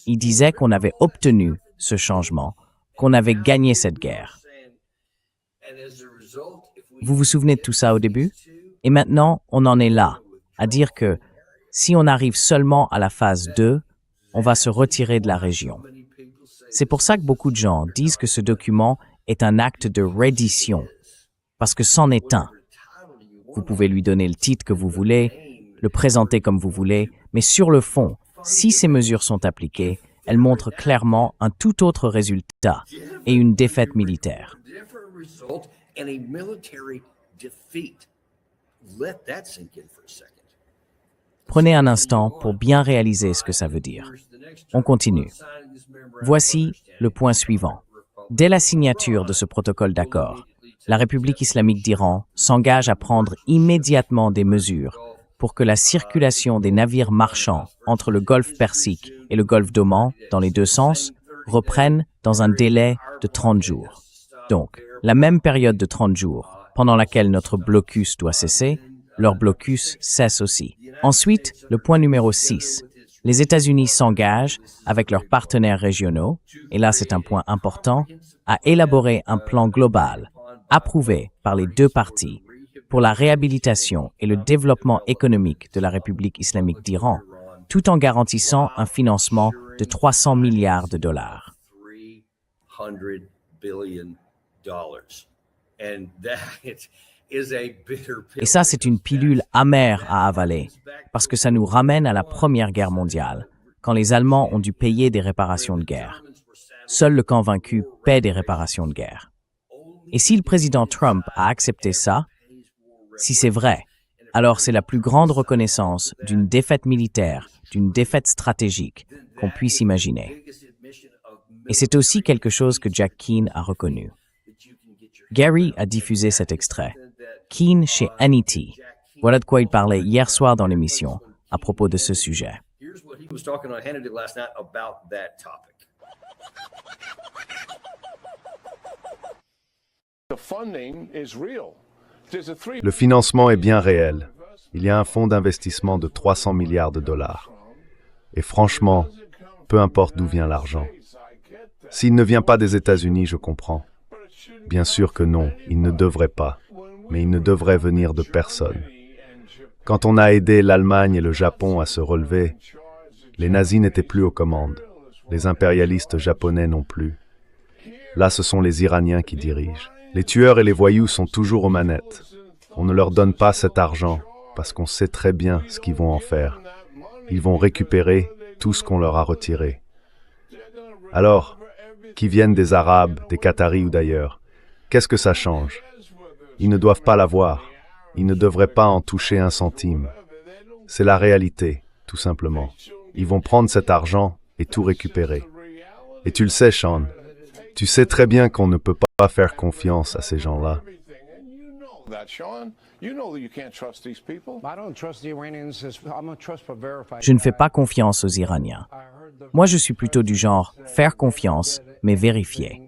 Il disait qu'on avait obtenu ce changement, qu'on avait gagné cette guerre. Vous vous souvenez de tout ça au début? Et maintenant, on en est là, à dire que si on arrive seulement à la phase 2, on va se retirer de la région. C'est pour ça que beaucoup de gens disent que ce document est un acte de reddition, parce que c'en est un. Vous pouvez lui donner le titre que vous voulez, le présenter comme vous voulez, mais sur le fond, si ces mesures sont appliquées, elles montrent clairement un tout autre résultat et une défaite militaire. Prenez un instant pour bien réaliser ce que ça veut dire. On continue. Voici le point suivant. Dès la signature de ce protocole d'accord, la République islamique d'Iran s'engage à prendre immédiatement des mesures pour que la circulation des navires marchands entre le golfe Persique et le golfe d'Oman, dans les deux sens, reprenne dans un délai de 30 jours. Donc, la même période de 30 jours, pendant laquelle notre blocus doit cesser, leur blocus cesse aussi. Ensuite, le point numéro 6. Les États-Unis s'engagent, avec leurs partenaires régionaux, et là c'est un point important, à élaborer un plan global, approuvé par les deux parties, pour la réhabilitation et le développement économique de la République islamique d'Iran, tout en garantissant un financement de 300 milliards de dollars. Et ça, c'est une pilule amère à avaler, parce que ça nous ramène à la Première Guerre mondiale, quand les Allemands ont dû payer des réparations de guerre. Seul le camp vaincu paie des réparations de guerre. Et si le président Trump a accepté ça, si c'est vrai, alors c'est la plus grande reconnaissance d'une défaite militaire, d'une défaite stratégique qu'on puisse imaginer. Et c'est aussi quelque chose que Jack Keane a reconnu. Gary a diffusé cet extrait. Keen chez Hannity. Voilà de quoi il parlait hier soir dans l'émission à propos de ce sujet. Here's what he was talking on Hannity last night about that topic. Le financement est bien réel. Il y a un fonds d'investissement de 300 milliards de dollars. Et franchement, peu importe d'où vient l'argent. S'il ne vient pas des États-Unis, je comprends. Bien sûr que non, il ne devrait pas. Mais il ne devrait venir de personne. Quand on a aidé l'Allemagne et le Japon à se relever, les nazis n'étaient plus aux commandes. Les impérialistes japonais non plus. Là, ce sont les Iraniens qui dirigent. Les tueurs et les voyous sont toujours aux manettes. On ne leur donne pas cet argent parce qu'on sait très bien ce qu'ils vont en faire. Ils vont récupérer tout ce qu'on leur a retiré. Alors, qu'ils viennent des Arabes, des Qataris ou d'ailleurs, qu'est-ce que ça change? Ils ne doivent pas l'avoir. Ils ne devraient pas en toucher un centime. C'est la réalité, tout simplement. Ils vont prendre cet argent et tout récupérer. Et tu le sais, Sean. Tu sais très bien qu'on ne peut pas faire confiance à ces gens-là. Je ne fais pas confiance aux Iraniens. Moi, je suis plutôt du genre faire confiance, mais vérifier.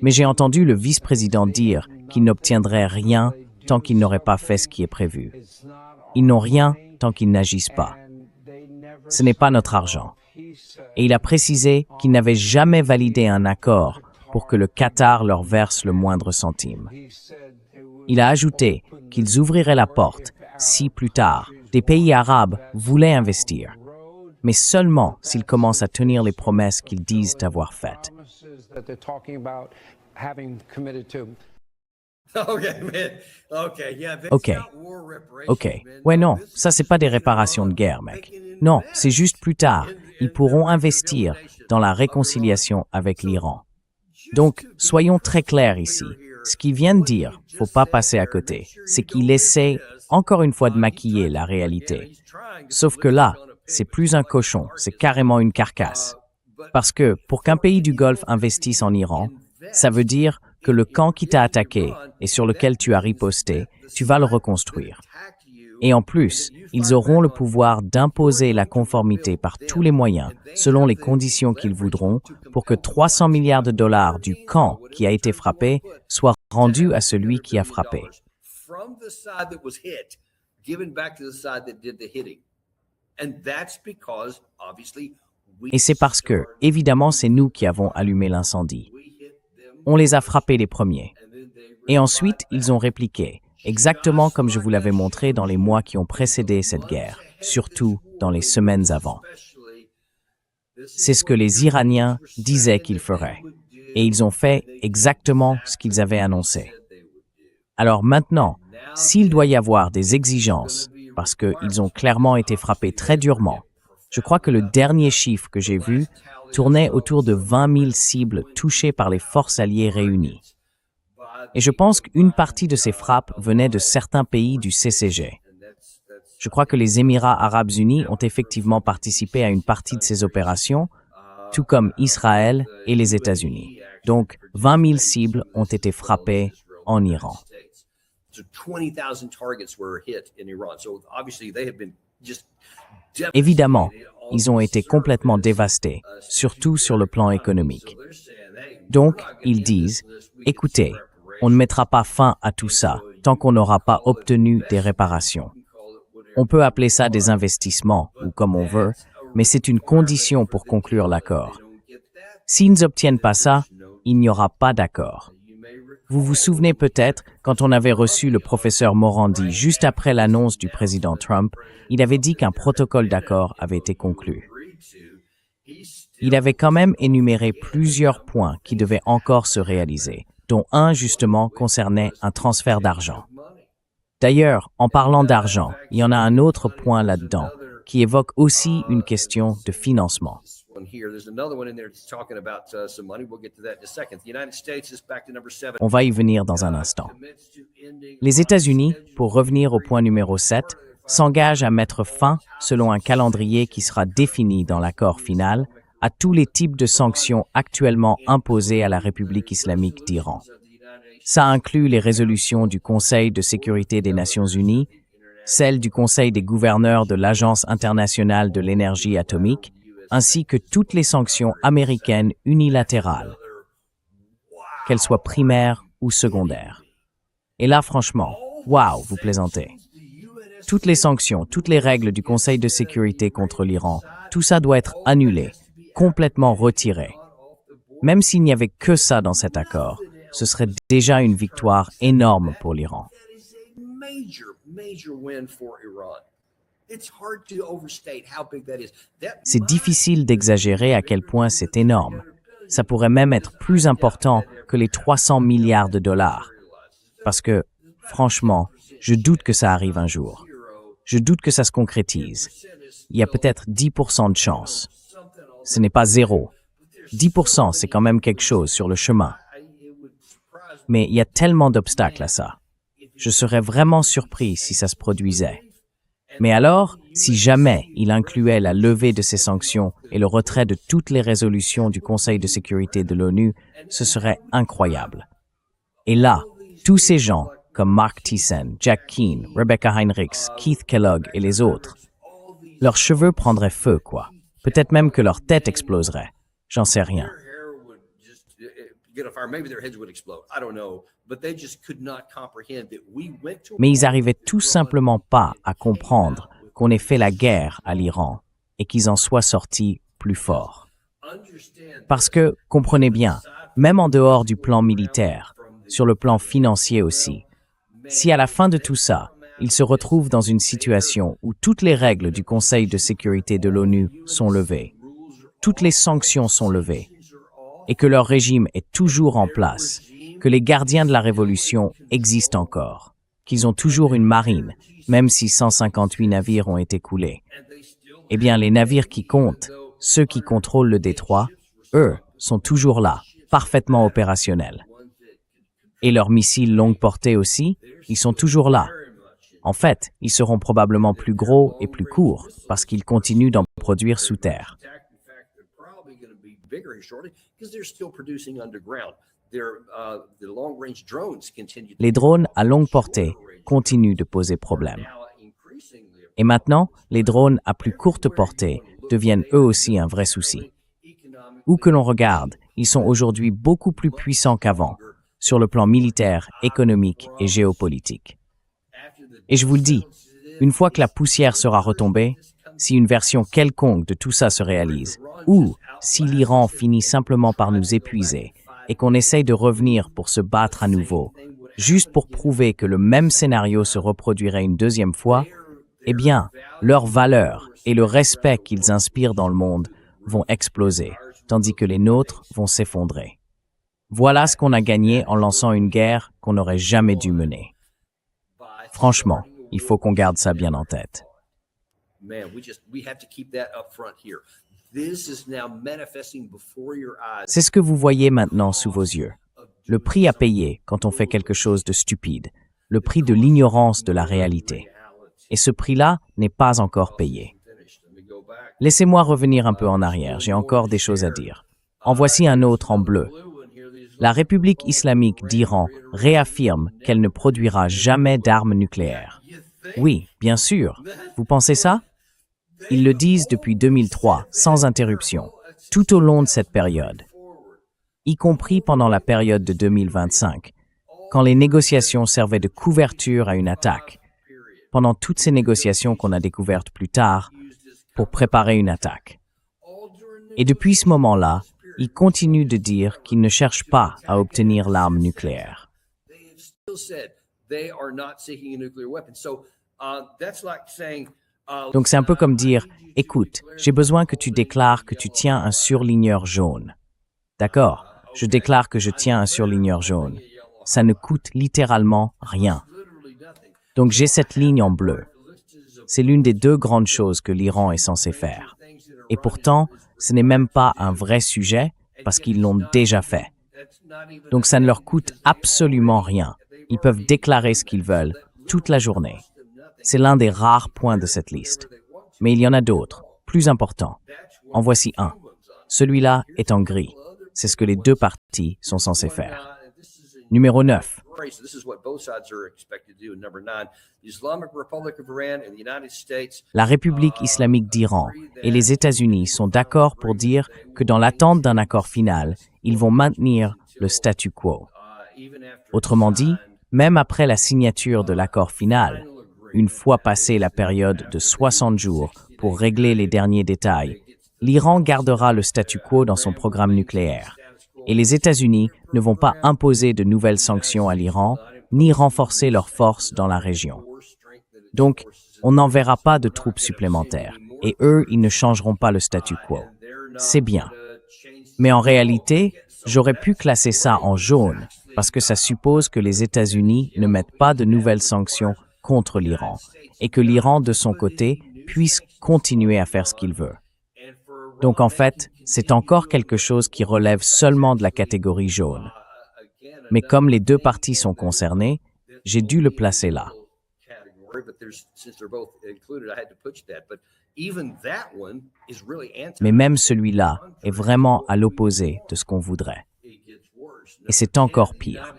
Mais j'ai entendu le vice-président dire qu'il n'obtiendrait rien tant qu'ils n'auraient pas fait ce qui est prévu. Ils n'ont rien tant qu'ils n'agissent pas. Ce n'est pas notre argent. Et il a précisé qu'il n'avait jamais validé un accord pour que le Qatar leur verse le moindre centime. Il a ajouté qu'ils ouvriraient la porte si, plus tard, des pays arabes voulaient investir, mais seulement s'ils commencent à tenir les promesses qu'ils disent avoir faites. OK. Ouais, non, ça c'est pas des réparations de guerre, mec. Non, c'est juste plus tard, ils pourront investir dans la réconciliation avec l'Iran. Donc, soyons très clairs ici. Ce qu'il vient de dire, faut pas passer à côté, c'est qu'il essaie, encore une fois, de maquiller la réalité. Sauf que là, c'est plus un cochon, c'est carrément une carcasse. Parce que, pour qu'un pays du Golfe investisse en Iran, ça veut dire que le camp qui t'a attaqué et sur lequel tu as riposté, tu vas le reconstruire. Et en plus, ils auront le pouvoir d'imposer la conformité par tous les moyens, selon les conditions qu'ils voudront, pour que 300 milliards de dollars du camp qui a été frappé soient rendus à celui qui a frappé. Et c'est parce que, évidemment, c'est nous qui avons allumé l'incendie. On les a frappés les premiers. Et ensuite, ils ont répliqué, exactement comme je vous l'avais montré dans les mois qui ont précédé cette guerre, surtout dans les semaines avant. C'est ce que les Iraniens disaient qu'ils feraient. Et ils ont fait exactement ce qu'ils avaient annoncé. Alors maintenant, s'il doit y avoir des exigences, parce qu'ils ont clairement été frappés très durement, je crois que le dernier chiffre que j'ai vu tournait autour de 20 000 cibles touchées par les forces alliées réunies. Et je pense qu'une partie de ces frappes venait de certains pays du CCG. Je crois que les Émirats arabes unis ont effectivement participé à une partie de ces opérations, tout comme Israël et les États-Unis. Donc, 20 000 cibles ont été frappées en Iran. Évidemment, ils ont été complètement dévastés, surtout sur le plan économique. Donc, ils disent, écoutez, on ne mettra pas fin à tout ça tant qu'on n'aura pas obtenu des réparations. On peut appeler ça des investissements ou comme on veut, mais c'est une condition pour conclure l'accord. S'ils n'obtiennent pas ça, il n'y aura pas d'accord. Vous vous souvenez peut-être, quand on avait reçu le professeur Morandi juste après l'annonce du président Trump, il avait dit qu'un protocole d'accord avait été conclu. Il avait quand même énuméré plusieurs points qui devaient encore se réaliser, dont un justement concernait un transfert d'argent. D'ailleurs, en parlant d'argent, il y en a un autre point là-dedans qui évoque aussi une question de financement. On va y venir dans un instant. Les États-Unis, pour revenir au point numéro 7, s'engagent à mettre fin, selon un calendrier qui sera défini dans l'accord final, à tous les types de sanctions actuellement imposées à la République islamique d'Iran. Ça inclut les résolutions du Conseil de sécurité des Nations Unies, celles du Conseil des gouverneurs de l'Agence internationale de l'énergie atomique, ainsi que toutes les sanctions américaines unilatérales, qu'elles soient primaires ou secondaires. Et là, franchement, waouh, vous plaisantez. Toutes les sanctions, toutes les règles du Conseil de sécurité contre l'Iran, tout ça doit être annulé, complètement retiré. Même s'il n'y avait que ça dans cet accord, ce serait déjà une victoire énorme pour l'Iran. C'est difficile d'exagérer à quel point c'est énorme. Ça pourrait même être plus important que les 300 milliards de dollars. Parce que, franchement, je doute que ça arrive un jour. Je doute que ça se concrétise. Il y a peut-être 10% de chance. Ce n'est pas zéro. 10%, c'est quand même quelque chose sur le chemin. Mais il y a tellement d'obstacles à ça. Je serais vraiment surpris si ça se produisait. Mais alors, si jamais il incluait la levée de ces sanctions et le retrait de toutes les résolutions du Conseil de sécurité de l'ONU, ce serait incroyable. Et là, tous ces gens, comme Mark Thiessen, Jack Keane, Rebecca Heinrichs, Keith Kellogg et les autres, leurs cheveux prendraient feu, quoi. Peut-être même que leur tête exploserait. J'en sais rien. Mais ils n'arrivaient tout simplement pas à comprendre qu'on ait fait la guerre à l'Iran et qu'ils en soient sortis plus forts. Parce que, comprenez bien, même en dehors du plan militaire, sur le plan financier aussi, si à la fin de tout ça, ils se retrouvent dans une situation où toutes les règles du Conseil de sécurité de l'ONU sont levées, toutes les sanctions sont levées, et que leur régime est toujours en place, que les gardiens de la révolution existent encore, qu'ils ont toujours une marine, même si 158 navires ont été coulés. Eh bien, les navires qui comptent, ceux qui contrôlent le détroit, eux, sont toujours là, parfaitement opérationnels. Et leurs missiles longue portée aussi, ils sont toujours là. En fait, ils seront probablement plus gros et plus courts, parce qu'ils continuent d'en produire sous terre. Les drones à longue portée continuent de poser problème. Et maintenant, les drones à plus courte portée deviennent eux aussi un vrai souci. Où que l'on regarde, ils sont aujourd'hui beaucoup plus puissants qu'avant, sur le plan militaire, économique et géopolitique. Et je vous le dis, une fois que la poussière sera retombée, si une version quelconque de tout ça se réalise, ou si l'Iran finit simplement par nous épuiser et qu'on essaye de revenir pour se battre à nouveau, juste pour prouver que le même scénario se reproduirait une deuxième fois, eh bien, leurs valeurs et le respect qu'ils inspirent dans le monde vont exploser, tandis que les nôtres vont s'effondrer. Voilà ce qu'on a gagné en lançant une guerre qu'on n'aurait jamais dû mener. Franchement, il faut qu'on garde ça bien en tête. C'est ce que vous voyez maintenant sous vos yeux. Le prix à payer quand on fait quelque chose de stupide, le prix de l'ignorance de la réalité. Et ce prix-là n'est pas encore payé. Laissez-moi revenir un peu en arrière, j'ai encore des choses à dire. En voici un autre en bleu. La République islamique d'Iran réaffirme qu'elle ne produira jamais d'armes nucléaires. Oui, bien sûr. Vous pensez ça? Ils le disent depuis 2003, sans interruption, tout au long de cette période, y compris pendant la période de 2025, quand les négociations servaient de couverture à une attaque, pendant toutes ces négociations qu'on a découvertes plus tard, pour préparer une attaque. Et depuis ce moment-là, ils continuent de dire qu'ils ne cherchent pas à obtenir l'arme nucléaire. Donc c'est un peu comme dire, écoute, j'ai besoin que tu déclares que tu tiens un surligneur jaune. D'accord, je déclare que je tiens un surligneur jaune. Ça ne coûte littéralement rien. Donc j'ai cette ligne en bleu. C'est l'une des deux grandes choses que l'Iran est censé faire. Et pourtant, ce n'est même pas un vrai sujet parce qu'ils l'ont déjà fait. Donc ça ne leur coûte absolument rien. Ils peuvent déclarer ce qu'ils veulent toute la journée. C'est l'un des rares points de cette liste. Mais il y en a d'autres, plus importants. En voici un. Celui-là est en gris. C'est ce que les deux parties sont censées faire. Numéro 9. So this is what both sides are expected to do. And number 9, the Islamic Republic of Iran and the United States. La République islamique d'Iran et les États-Unis sont d'accord pour dire que dans l'attente d'un accord final, ils vont maintenir le statu quo. Autrement dit, même après la signature de l'accord final, une fois passée la période de 60 jours pour régler les derniers détails, l'Iran gardera le statu quo dans son programme nucléaire. Et les États-Unis ne vont pas imposer de nouvelles sanctions à l'Iran, ni renforcer leurs forces dans la région. Donc, on n'enverra pas de troupes supplémentaires, et eux, ils ne changeront pas le statu quo. C'est bien. Mais en réalité, j'aurais pu classer ça en jaune, parce que ça suppose que les États-Unis ne mettent pas de nouvelles sanctions contre l'Iran, et que l'Iran, de son côté, puisse continuer à faire ce qu'il veut. Donc en fait, c'est encore quelque chose qui relève seulement de la catégorie jaune. Mais comme les deux parties sont concernées, j'ai dû le placer là. Mais même celui-là est vraiment à l'opposé de ce qu'on voudrait. Et c'est encore pire.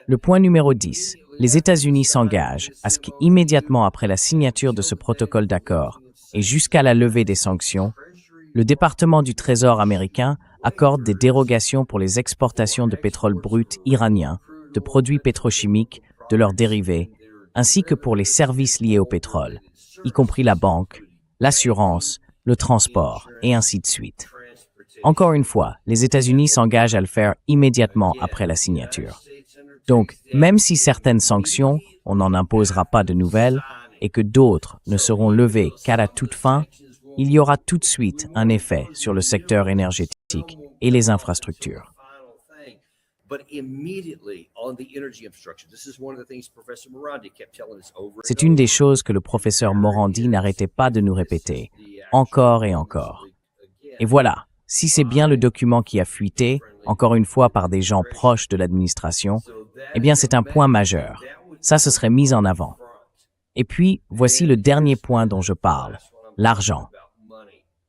Le point numéro 10. Les États-Unis s'engagent à ce qu'immédiatement après la signature de ce protocole d'accord et jusqu'à la levée des sanctions, le département du Trésor américain accorde des dérogations pour les exportations de pétrole brut iranien, de produits pétrochimiques, de leurs dérivés, ainsi que pour les services liés au pétrole, y compris la banque, l'assurance, le transport, et ainsi de suite. Encore une fois, les États-Unis s'engagent à le faire immédiatement après la signature. Donc, même si certaines sanctions, on n'en imposera pas de nouvelles, et que d'autres ne seront levées qu'à la toute fin, il y aura tout de suite un effet sur le secteur énergétique et les infrastructures. C'est une des choses que le professeur Morandi n'arrêtait pas de nous répéter, encore et encore. Et voilà, si c'est bien le document qui a fuité, encore une fois par des gens proches de l'administration, eh bien c'est un point majeur. Ça se serait mis en avant. Et puis, voici le dernier point dont je parle, l'argent.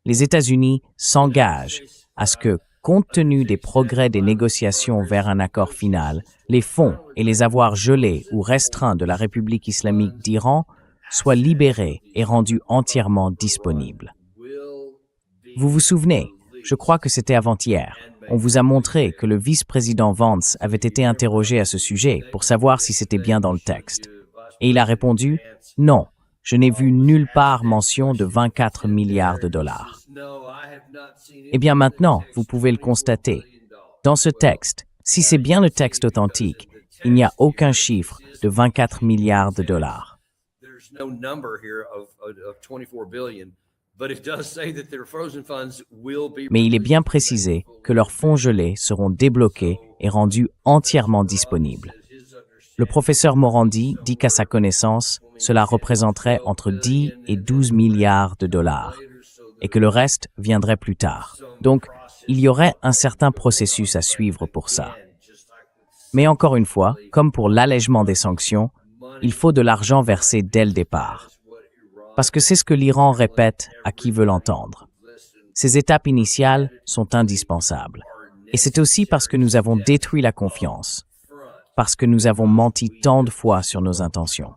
Les États-Unis s'engagent à ce que, compte tenu des progrès des négociations vers un accord final, les fonds et les avoirs gelés ou restreints de la République islamique d'Iran soient libérés et rendus entièrement disponibles. Vous vous souvenez, je crois que c'était avant-hier, on vous a montré que le vice-président Vance avait été interrogé à ce sujet pour savoir si c'était bien dans le texte. Et il a répondu « Non, je n'ai vu nulle part mention de 24 milliards de dollars. » Eh bien maintenant, vous pouvez le constater. Dans ce texte, si c'est bien le texte authentique, il n'y a aucun chiffre de 24 milliards de dollars. Mais il est bien précisé que leurs fonds gelés seront débloqués et rendus entièrement disponibles. Le professeur Morandi dit qu'à sa connaissance, cela représenterait entre 10 et 12 milliards de dollars, et que le reste viendrait plus tard. Donc, il y aurait un certain processus à suivre pour ça. Mais encore une fois, comme pour l'allègement des sanctions, il faut de l'argent versé dès le départ. Parce que c'est ce que l'Iran répète à qui veut l'entendre. Ces étapes initiales sont indispensables. Et c'est aussi parce que nous avons détruit la confiance, parce que nous avons menti tant de fois sur nos intentions.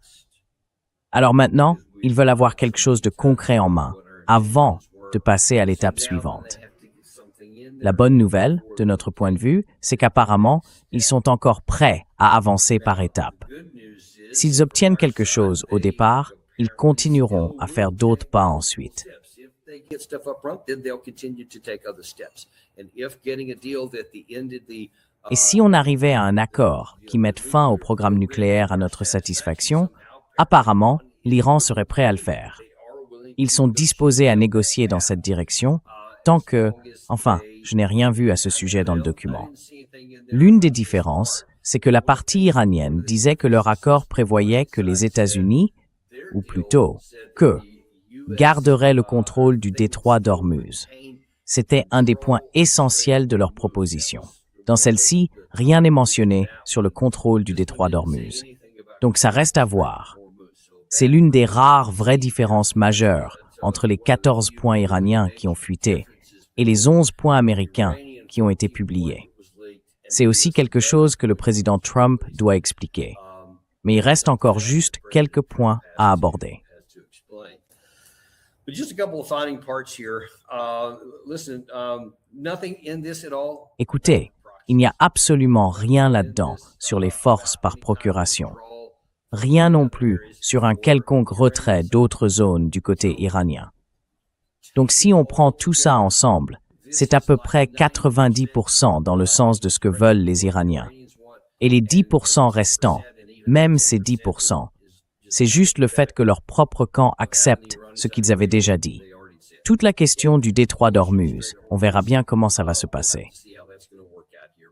Alors maintenant, ils veulent avoir quelque chose de concret en main, avant de passer à l'étape suivante. La bonne nouvelle, de notre point de vue, c'est qu'apparemment, ils sont encore prêts à avancer par étapes. S'ils obtiennent quelque chose au départ, ils continueront à faire d'autres pas ensuite. Et si on arrivait à un accord qui mette fin au programme nucléaire à notre satisfaction, apparemment, l'Iran serait prêt à le faire. Ils sont disposés à négocier dans cette direction, tant que, enfin, je n'ai rien vu à ce sujet dans le document. L'une des différences, c'est que la partie iranienne disait que leur accord prévoyait que les États-Unis, ou plutôt, garderaient le contrôle du détroit d'Ormuz. C'était un des points essentiels de leur proposition. Dans celle-ci, rien n'est mentionné sur le contrôle du détroit d'Ormuz. Donc ça reste à voir. C'est l'une des rares vraies différences majeures entre les 14 points iraniens qui ont fuité et les 11 points américains qui ont été publiés. C'est aussi quelque chose que le président Trump doit expliquer. Mais il reste encore juste quelques points à aborder. But just a couple of finding parts here. Listen, nothing in this at all. Écoutez, il n'y a absolument rien là-dedans sur les forces par procuration. Rien non plus sur un quelconque retrait d'autres zones du côté iranien. Donc si on prend tout ça ensemble, c'est à peu près 90% dans le sens de ce que veulent les Iraniens. Et les 10% restants, même ces 10%, c'est juste le fait que leur propre camp accepte ce qu'ils avaient déjà dit. Toute la question du détroit d'Ormuz, on verra bien comment ça va se passer.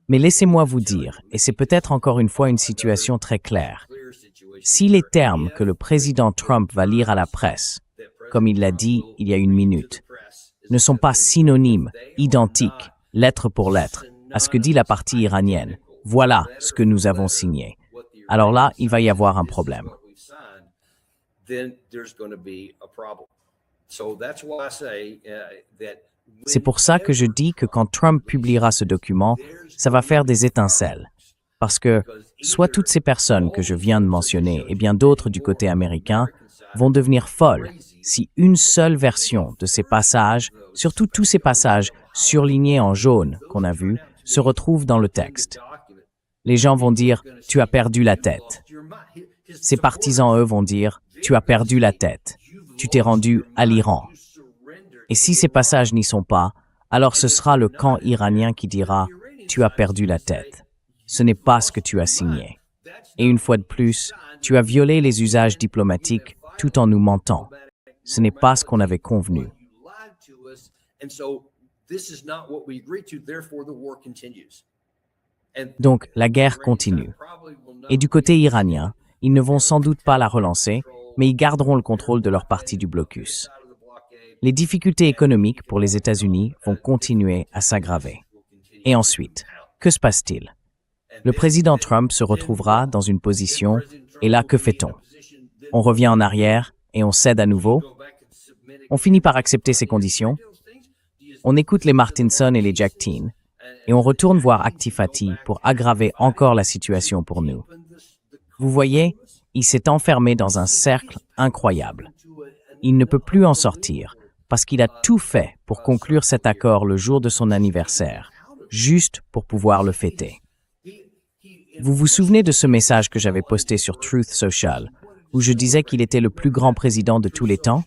Mais laissez-moi vous dire, et c'est peut-être encore une fois une situation très claire, si les termes que le président Trump va lire à la presse, comme il l'a dit il y a une minute, ne sont pas synonymes, identiques, lettre pour lettre, à ce que dit la partie iranienne, voilà ce que nous avons signé. Alors là, il va y avoir un problème. C'est pour ça que je dis que quand Trump publiera ce document, ça va faire des étincelles. Parce que soit toutes ces personnes que je viens de mentionner et bien d'autres du côté américain vont devenir folles si une seule version de ces passages, surtout tous ces passages surlignés en jaune qu'on a vus, se retrouve dans le texte. Les gens vont dire « tu as perdu la tête ». Ses partisans, eux, vont dire « tu as perdu la tête, tu t'es rendu à l'Iran ». Et si ces passages n'y sont pas, alors ce sera le camp iranien qui dira « tu as perdu la tête, ce n'est pas ce que tu as signé ». Et une fois de plus, tu as violé les usages diplomatiques tout en nous mentant. Ce n'est pas ce qu'on avait convenu. Donc, la guerre continue. Et du côté iranien, ils ne vont sans doute pas la relancer, mais ils garderont le contrôle de leur partie du blocus. Les difficultés économiques pour les États-Unis vont continuer à s'aggraver. Et ensuite, que se passe-t-il? Le président Trump se retrouvera dans une position, et là, que fait-on? On revient en arrière et on cède à nouveau? On finit par accepter ces conditions? On écoute les Martinson et les Jack Teen, et on retourne voir Actifati pour aggraver encore la situation pour nous. Vous voyez, il s'est enfermé dans un cercle incroyable. Il ne peut plus en sortir, parce qu'il a tout fait pour conclure cet accord le jour de son anniversaire, juste pour pouvoir le fêter. Vous vous souvenez de ce message que j'avais posté sur Truth Social, où je disais qu'il était le plus grand président de tous les temps?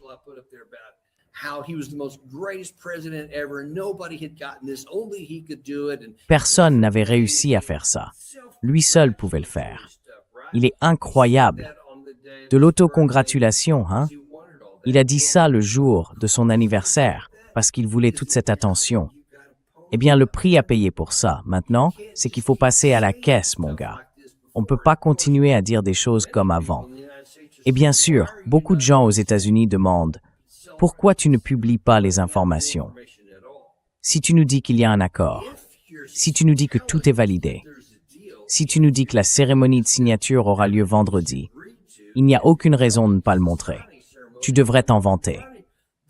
Personne n'avait réussi à faire ça. Lui seul pouvait le faire. Il est incroyable. De l'autocongratulation, hein? Il a dit ça le jour de son anniversaire, parce qu'il voulait toute cette attention. Eh bien, le prix à payer pour ça, maintenant, c'est qu'il faut passer à la caisse, mon gars. On ne peut pas continuer à dire des choses comme avant. Et bien sûr, beaucoup de gens aux États-Unis demandent « Pourquoi tu ne publies pas les informations? Si tu nous dis qu'il y a un accord, si tu nous dis que tout est validé, si tu nous dis que la cérémonie de signature aura lieu vendredi, il n'y a aucune raison de ne pas le montrer. Tu devrais t'en vanter.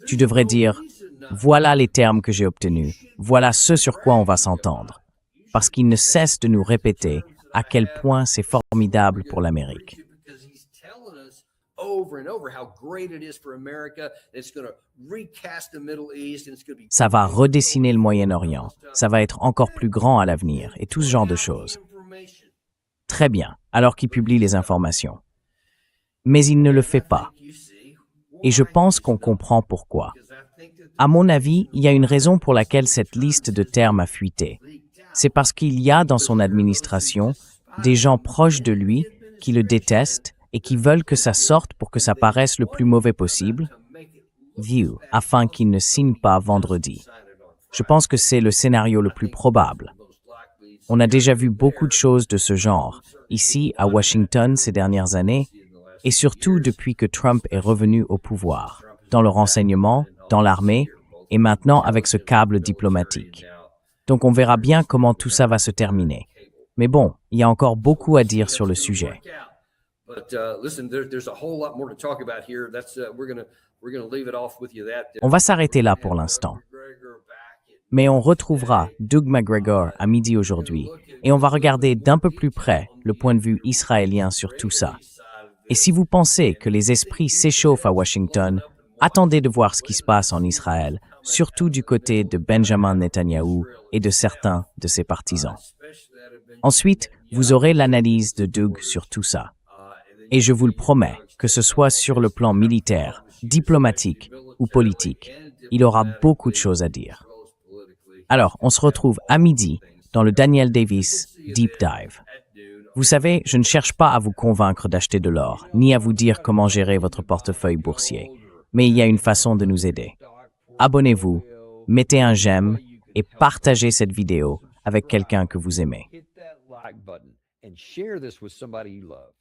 Tu devrais dire « Voilà les termes que j'ai obtenus, voilà ce sur quoi on va s'entendre. » Parce qu'il ne cesse de nous répéter à quel point c'est formidable pour l'Amérique. Ça va redessiner le Moyen-Orient, ça va être encore plus grand à l'avenir, et tout ce genre de choses. Très bien, alors qu'il publie les informations. Mais il ne le fait pas. Et je pense qu'on comprend pourquoi. À mon avis, il y a une raison pour laquelle cette liste de termes a fuité. C'est parce qu'il y a dans son administration des gens proches de lui qui le détestent et qui veulent que ça sorte pour que ça paraisse le plus mauvais possible, afin qu'il ne signe pas vendredi. Je pense que c'est le scénario le plus probable. On a déjà vu beaucoup de choses de ce genre, ici à Washington ces dernières années, et surtout depuis que Trump est revenu au pouvoir, dans le renseignement, dans l'armée, et maintenant avec ce câble diplomatique. Donc on verra bien comment tout ça va se terminer. Mais bon, il y a encore beaucoup à dire sur le sujet. On va s'arrêter là pour l'instant. Mais on retrouvera Doug McGregor à midi aujourd'hui et on va regarder d'un peu plus près le point de vue israélien sur tout ça. Et si vous pensez que les esprits s'échauffent à Washington, attendez de voir ce qui se passe en Israël, surtout du côté de Benjamin Netanyahou et de certains de ses partisans. Ensuite, vous aurez l'analyse de Doug sur tout ça. Et je vous le promets, que ce soit sur le plan militaire, diplomatique ou politique, il aura beaucoup de choses à dire. Alors, on se retrouve à midi dans le Daniel Davis Deep Dive. Vous savez, je ne cherche pas à vous convaincre d'acheter de l'or, ni à vous dire comment gérer votre portefeuille boursier, mais il y a une façon de nous aider. Abonnez-vous, mettez un j'aime et partagez cette vidéo avec quelqu'un que vous aimez. Hit that like button and share this with somebody you love.